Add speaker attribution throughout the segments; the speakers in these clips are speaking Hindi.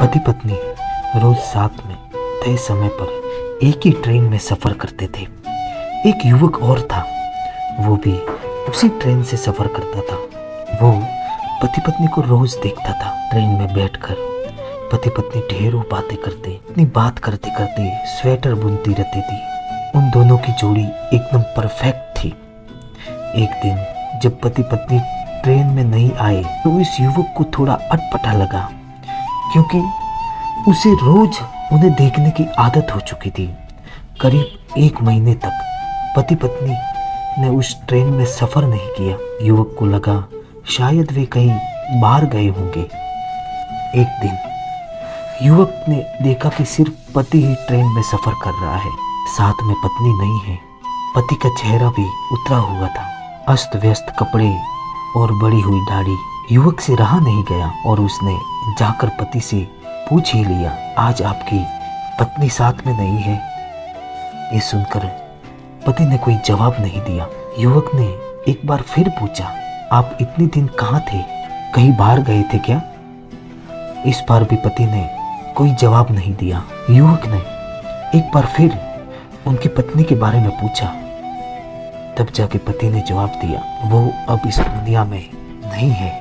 Speaker 1: पति पत्नी रोज साथ में तय समय पर एक ही ट्रेन में सफर करते थे। एक युवक और था, वो भी उसी ट्रेन से सफर करता था। वो पति पत्नी को रोज देखता था। ट्रेन में बैठकर पति पत्नी ढेरों बातें करते, अपनी बात करते करते स्वेटर बुनती रहती थी। उन दोनों की जोड़ी एकदम परफेक्ट थी। एक दिन जब पति पत्नी ट्रेन में नहीं आए तो इस युवक को थोड़ा अटपटा लगा, क्योंकि उसे रोज उन्हें देखने की आदत हो चुकी थी। करीब 1 महीने तक पति पत्नी ने उस ट्रेन में सफर नहीं किया। युवक को लगा शायद वे कहीं बाहर गए होंगे। एक दिन युवक ने देखा कि सिर्फ पति ही ट्रेन में सफर कर रहा है, साथ में पत्नी नहीं है। पति का चेहरा भी उतरा हुआ था, अस्त व्यस्त कपड़े और बड़ी हुई दाढ़ी। युवक से रहा नहीं गया और उसने जाकर पति से पूछ ही लिया, आज आपकी पत्नी साथ में नहीं है? ये सुनकर पति ने कोई जवाब नहीं दिया। युवक ने एक बार फिर पूछा, आप इतने दिन कहाँ थे? कहीं बाहर गए थे क्या? इस बार भी पति ने कोई जवाब नहीं दिया। युवक ने एक बार फिर उनकी पत्नी के बारे में पूछा। तब जाके पति ने जवाब दिया, वो अब इस दुनिया में नहीं है,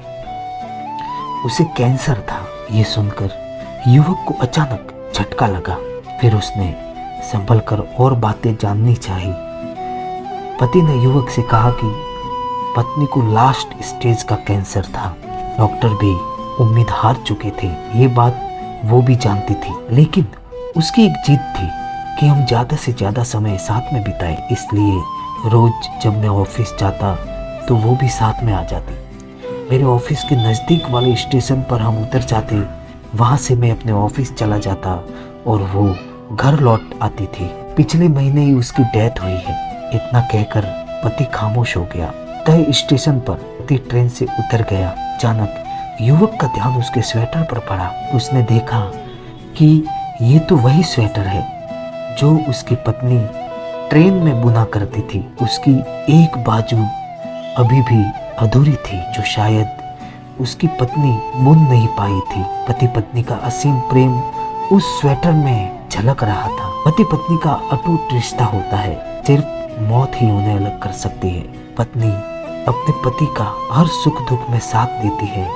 Speaker 1: उसे कैंसर था। ये सुनकर युवक को अचानक झटका लगा। फिर उसने संभल कर और बातें जाननी चाहिए। पति ने युवक से कहा कि पत्नी को लास्ट स्टेज का कैंसर था। डॉक्टर भी उम्मीद हार चुके थे, ये बात वो भी जानती थी, लेकिन उसकी एक जिद थी कि हम ज़्यादा से ज़्यादा समय साथ में बिताएं। इसलिए रोज जब मैं ऑफिस जाता तो वो भी साथ में आ जाती। मेरे ऑफिस के नज़दीक वाले स्टेशन पर हम उतर जाते, वहाँ से मैं अपने ऑफिस चला जाता और वो घर लौट आती थी। पिछले महीने ही उसकी डेथ हुई है। इतना कहकर पति खामोश हो गया। तय स्टेशन पर पति ट्रेन से उतर गया। अचानक युवक का ध्यान उसके स्वेटर पर पड़ा। उसने देखा कि ये तो वही स्वेटर है जो उसकी पत्नी ट्रेन में बुना करती थी। उसकी एक बाजू अभी भी अधूरी थी, जो शायद उसकी पत्नी बुन नहीं पाई थी। पति पत्नी का असीम प्रेम उस स्वेटर में झलक रहा था। पति पत्नी का अटूट रिश्ता होता है, सिर्फ मौत ही उन्हें अलग कर सकती है। पत्नी अपने पति का हर सुख दुख में साथ देती है।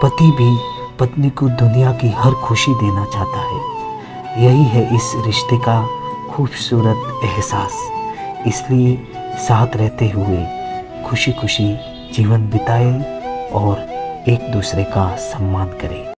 Speaker 1: पति भी पत्नी को दुनिया की हर खुशी देना चाहता है। यही है इस रिश्ते का खूबसूरत एहसास। इसलिए साथ रहते हुए खुशी खुशी जीवन बिताए और एक दूसरे का सम्मान करें।